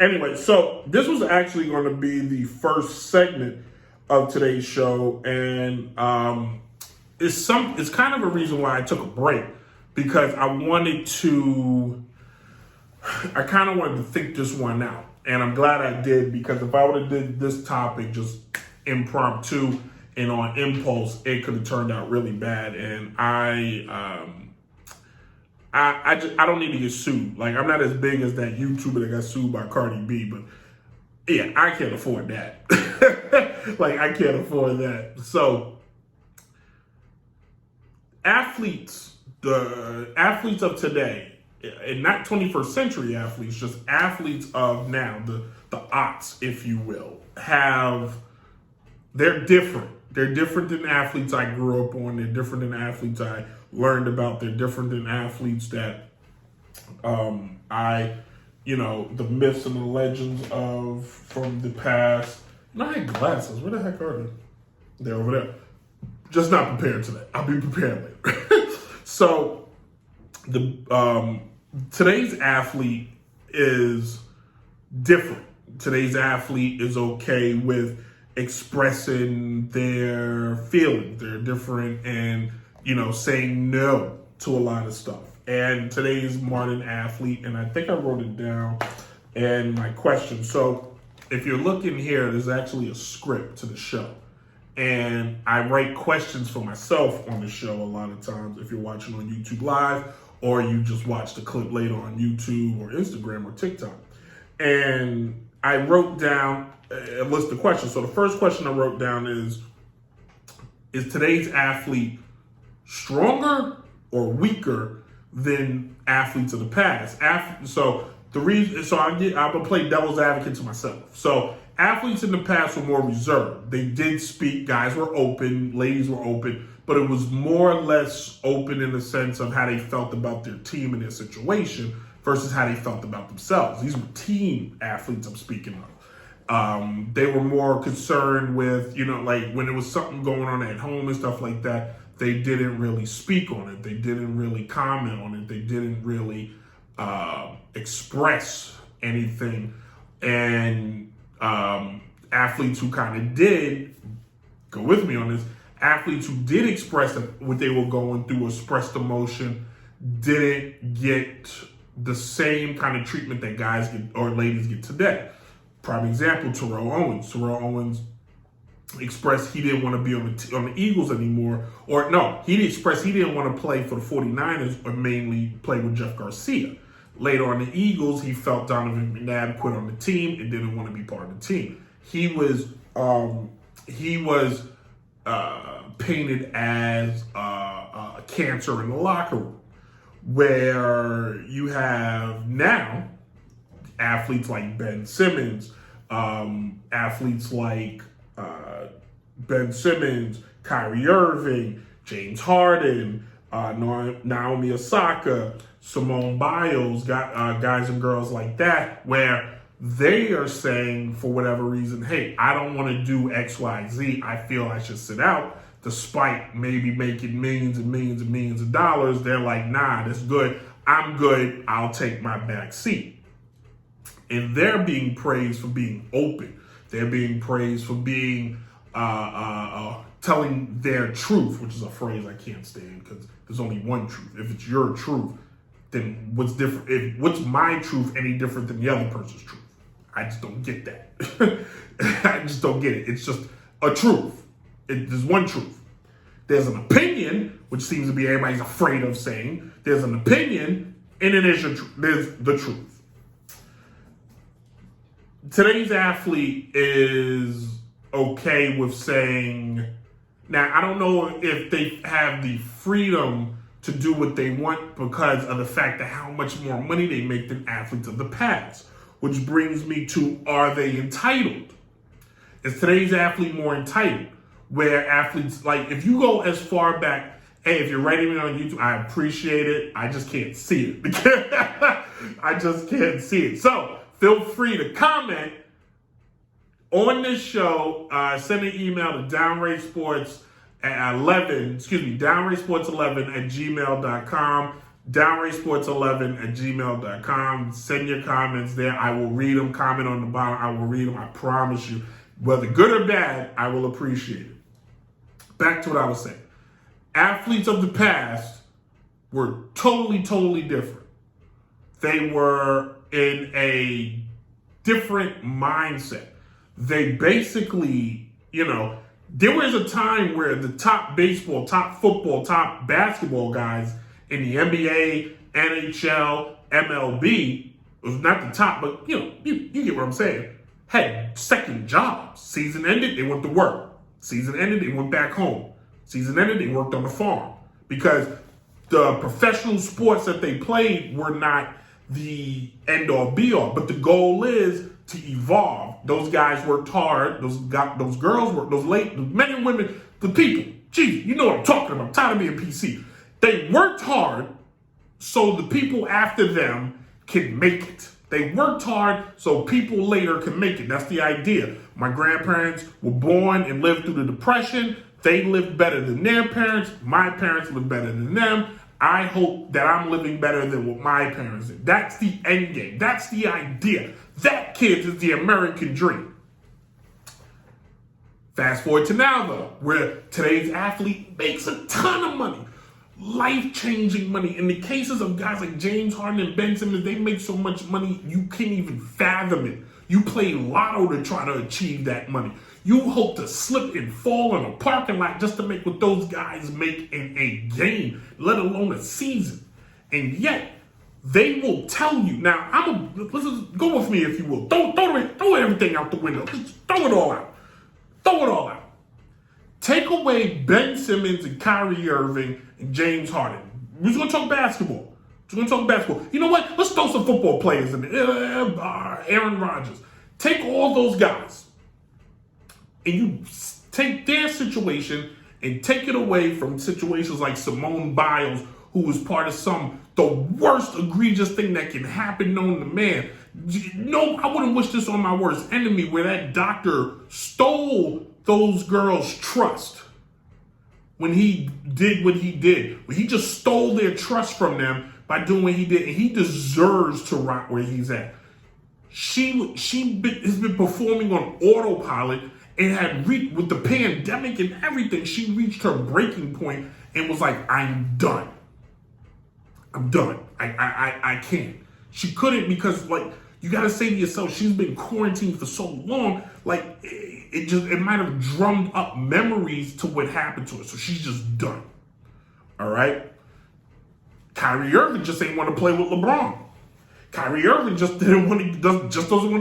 Anyway, so this was actually going to be the first segment of today's show, and it's kind of a reason why I took a break, because I kind of wanted to think this one out, and I'm glad I did, because if I would have did this topic just impromptu and on impulse, it could have turned out really bad, and I don't need to get sued. Like, I'm not as big as that YouTuber that got sued by Cardi B, but yeah, I can't afford that. Like, I can't afford that. So, the athletes of today, and not 21st century athletes, just athletes of now, the aughts, if you will, they're different. They're different than athletes I grew up on. They're different than athletes I learned about. They're different than athletes that the myths and the legends of from the past. And I had glasses. Where the heck are they? They're over there. Just not prepared today. I'll be prepared later. So today's athlete is different. Today's athlete is okay with expressing their feelings. They're different and, saying no to a lot of stuff. And today's modern athlete, and I think I wrote it down in my question. So if you're looking here, there's actually a script to the show. And I write questions for myself on the show a lot of times, if you're watching on YouTube Live, or you just watch the clip later on YouTube or Instagram or TikTok. And I wrote down a list of questions. So the first question I wrote down is today's athlete stronger or weaker than athletes of the past? I'm gonna play devil's advocate to myself. So athletes in the past were more reserved. They did speak, guys were open, ladies were open, but it was more or less open in the sense of how they felt about their team and their situation versus how they felt about themselves. These were team athletes I'm speaking of. They were more concerned with, like when there was something going on at home and stuff like that, they didn't really speak on it. They didn't really comment on it. They didn't really express anything. And athletes who kind of did, go with me on this, athletes who did express what they were going through, expressed emotion, didn't get the same kind of treatment that guys get or ladies get today. Prime example, Terrell Owens. Terrell Owens expressed he didn't want to be on the Eagles anymore. Or no, he expressed he didn't want to play for the 49ers or mainly play with Jeff Garcia. Later on the Eagles, he felt Donovan McNabb quit on the team and didn't want to be part of the team. He was painted as a cancer in the locker room, where you have now athletes like Ben Simmons, Kyrie Irving, James Harden, Naomi Osaka, Simone Biles, guys and girls like that, where they are saying for whatever reason, hey, I don't want to do X, Y, Z. I feel I should sit out, despite maybe making millions and millions and millions of dollars. They're like, nah, that's good. I'm good. I'll take my back seat. And they're being praised for being open. They're being praised for being telling their truth, which is a phrase I can't stand because there's only one truth. If it's your truth, then what's different? What's my truth any different than the other person's truth? I just don't get that. I just don't get it. It's just a truth. There's one truth. There's an opinion, which seems to be everybody's afraid of saying. There's an opinion, and then there's the truth. Today's athlete is okay with saying, now I don't know if they have the freedom to do what they want because of the fact that how much more money they make than athletes of the past. Which brings me to, are they entitled? Is today's athlete more entitled? Where athletes, like if you go as far back, hey, if you're writing me on YouTube, I appreciate it. I just can't see it. I just can't see it. So feel free to comment on this show. Send an email to downratesports11 at gmail.com. downratesports11@gmail.com. Send your comments there. I will read them. Comment on the bottom. I will read them. I promise you. Whether good or bad, I will appreciate it. Back to what I was saying. Athletes of the past were totally different. They were in a different mindset. They basically, there was a time where the top baseball, top football, top basketball guys in the NBA, NHL, MLB, was not the top, but you get what I'm saying, had second jobs. Season ended, they went to work. Season ended, they went back home. Season ended, they worked on the farm. Because the professional sports that they played were not the end all be all. But the goal is to evolve. Those guys worked hard. Those girls worked. Those men and women, the people. Geez, you know what I'm talking about. I'm tired of being PC. They worked hard so the people after them can make it. They worked hard so people later can make it. That's the idea. My grandparents were born and lived through the Depression. They lived better than their parents. My parents lived better than them. I hope that I'm living better than what my parents did. That's the end game. That's the idea. That, kids, is the American dream. Fast forward to now, though, where today's athlete makes a ton of money. Life-changing money. In the cases of guys like James Harden and Ben Simmons, they make so much money you can't even fathom it. You play lotto to try to achieve that money. You hope to slip and fall in a parking lot just to make what those guys make in a game, let alone a season. And yet, they will tell you. Now, listen, go with me if you will. Throw everything out the window. Just throw it all out. Throw it all out. Take away Ben Simmons and Kyrie Irving and James Harden. We're just going to talk basketball. You know what? Let's throw some football players in there. Aaron Rodgers. Take all those guys and you take their situation and take it away from situations like Simone Biles, who was part of the worst egregious thing that can happen known to man. No, I wouldn't wish this on my worst enemy, where that doctor stole those girls' trust when he did what he did. He just stole their trust from them by doing what he did, and he deserves to rot where he's at. She has been performing on autopilot and had reached, with the pandemic and everything, she reached her breaking point and was like, I'm done. I can't. She couldn't because, you got to say to yourself, she's been quarantined for so long, it might have drummed up memories to what happened to her. So she's just done. All right? Kyrie Irving just ain't want to play with LeBron. Kyrie Irving just doesn't want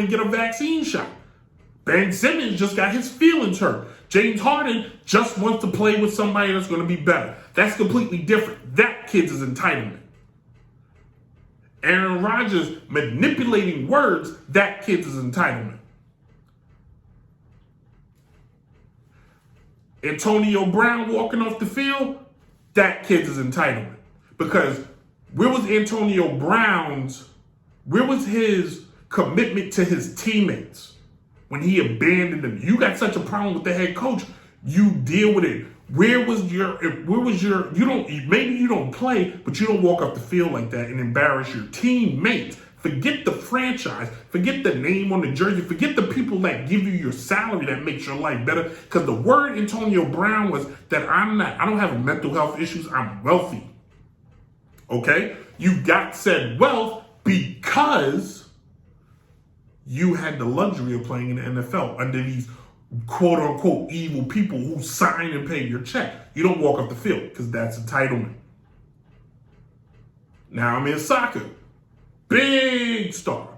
to get a vaccine shot. Ben Simmons just got his feelings hurt. James Harden just wants to play with somebody that's going to be better. That's completely different. That, kids, is entitlement. Aaron Rodgers manipulating words, that, kids, is entitlement. Antonio Brown walking off the field, that, kids, is entitlement. Because where was his commitment to his teammates when he abandoned them? You got such a problem with the head coach, you deal with it. Maybe you don't play, but you don't walk up the field like that and embarrass your teammates. Forget the franchise, forget the name on the jersey, forget the people that give you your salary that makes your life better. Because the word Antonio Brown was that I don't have mental health issues, I'm wealthy. Okay? You got said wealth because you had the luxury of playing in the NFL under these quote unquote evil people who sign and pay your check. You don't walk off the field because that's entitlement. Now I'm in soccer. Big star.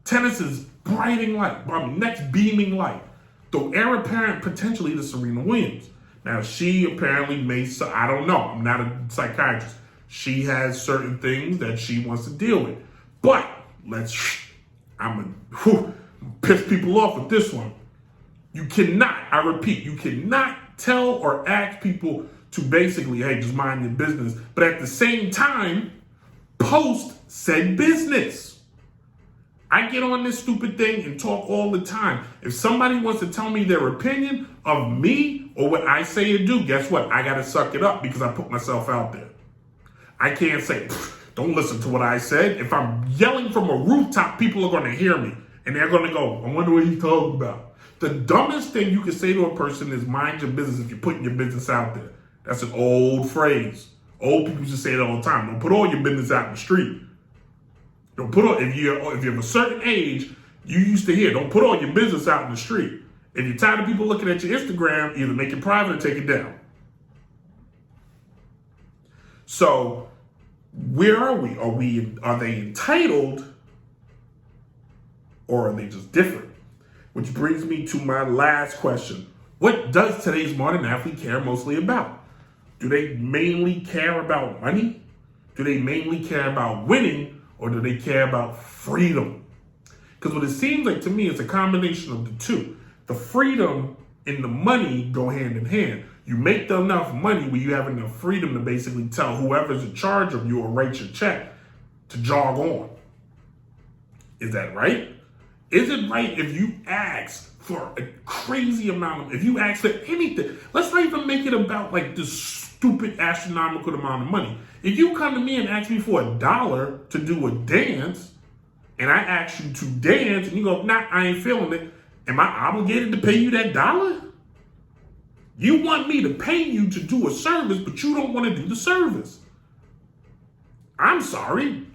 Tennis is brighting light. Next beaming light. The heir apparent potentially to Serena Williams. Now she apparently I don't know. I'm not a psychiatrist. She has certain things that she wants to deal with. But I'm gonna piss people off with this one. You cannot, I repeat, you cannot tell or ask people to basically, hey, just mind your business. But at the same time, post said business. I get on this stupid thing and talk all the time. If somebody wants to tell me their opinion of me or what I say or do, guess what? I got to suck it up because I put myself out there. I can't say, don't listen to what I said. If I'm yelling from a rooftop, people are going to hear me. And they're going to go, I wonder what he's talking about. The dumbest thing you can say to a person is mind your business if you're putting your business out there. That's an old phrase. Old people just say it all the time. Don't put all your business out in the street. Don't put all, if you're of a certain age, you used to hear, don't put all your business out in the street. If you're tired of people looking at your Instagram, either make it private or take it down. So, where are we? Are they entitled, or are they just different? Which brings me to my last question. What does today's modern athlete care mostly about? Do they mainly care about money? Do they mainly care about winning? Or do they care about freedom? Because what it seems like to me is a combination of the two. The freedom and the money go hand in hand. You make enough money where you have enough freedom to basically tell whoever's in charge of you or write your check to jog on. Is that right? Is it right if you ask for a crazy amount if you ask for anything? Let's not even make it about like this stupid astronomical amount of money. If you come to me and ask me for $1 to do a dance, and I ask you to dance, and you go, nah, I ain't feeling it, am I obligated to pay you that $1? You want me to pay you to do a service, but you don't want to do the service. I'm sorry.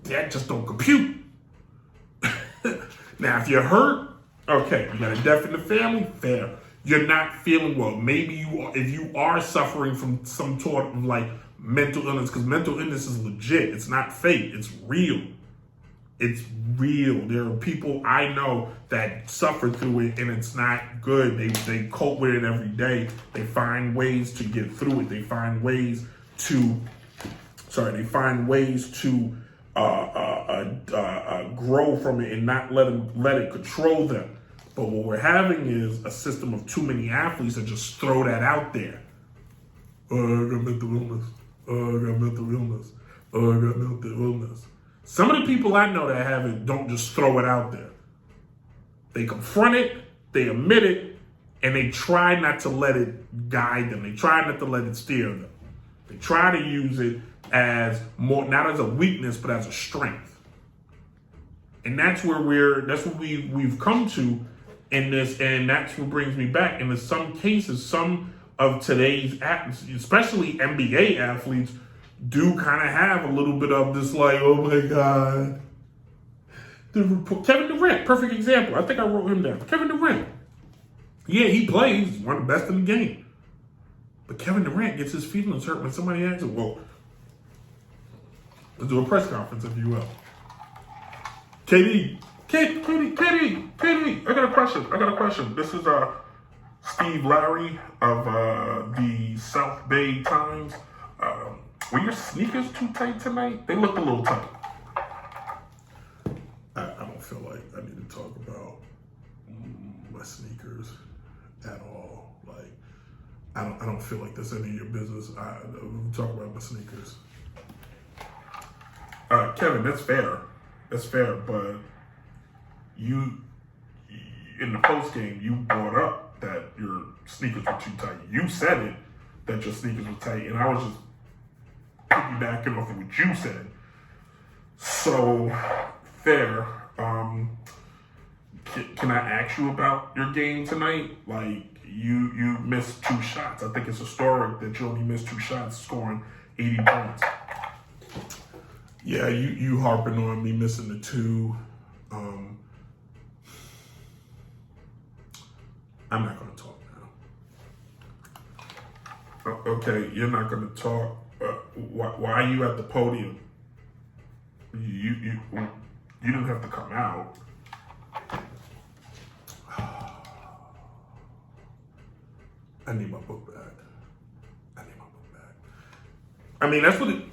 That just don't compute. Now, if you're hurt, okay, you got a death in the family, fair. You're not feeling well. Maybe you are, if you are suffering from some sort of like mental illness, because mental illness is legit. It's not fake. It's real. It's real. There are people I know that suffer through it, and it's not good. They cope with it every day. They find ways to get through it. They find ways to, grow from it and not let it control them. But what we're having is a system of too many athletes that just throw that out there. Oh, I got mental illness. Oh, I got mental illness. Oh, I got mental illness. Some of the people I know that have it don't just throw it out there. They confront it, they admit it, and they try not to let it guide them. They try not to let it steer them. They try to use it as more, not as a weakness, but as a strength. And that's where we've come to in this, and that's what brings me back. And in some cases, some of today's athletes, especially NBA athletes, do kind of have a little bit of this like, oh my God. Kevin Durant, perfect example. I think I wrote him down. Kevin Durant. Yeah, he plays. He's one of the best in the game. But Kevin Durant gets his feelings hurt when somebody asks him, well, let's do a press conference, if you will. KD, I got a question. This is Steve Larry of the South Bay Times. Were your sneakers too tight tonight? They looked a little tight. I don't feel like I need to talk about my sneakers at all. Like, I don't feel like that's any of your business. We'll talk about my sneakers. Kevin, that's fair. That's fair, but you, in the post game, you brought up that your sneakers were too tight. You said it, that your sneakers were tight, and I was just piggybacking off of what you said. So, fair. Can I ask you about your game tonight? Like, you missed 2 shots. I think it's historic that you only missed 2 shots, scoring 80 points. Yeah, you harping on me missing the 2. I'm not going to talk now. Okay, you're not going to talk. Why are you at the podium? You didn't have to come out. I need my book back. I mean, that's what it,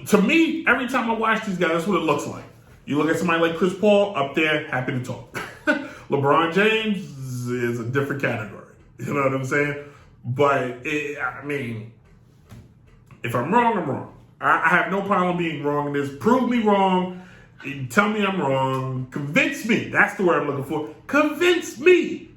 to me, every time I watch these guys, that's what it looks like. You look at somebody like Chris Paul up there, happy to talk. LeBron James is a different category. You know what I'm saying? But, I mean, if I'm wrong, I'm wrong. I have no problem being wrong in this. Prove me wrong. Tell me I'm wrong. Convince me. That's the word I'm looking for. Convince me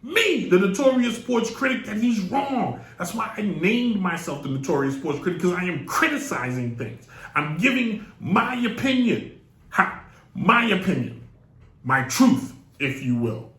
me, the Notorious Sports Critic, that he's wrong. That's why I named myself the Notorious Sports Critic, because I am criticizing things. I'm giving my opinion. My opinion. My truth, if you will.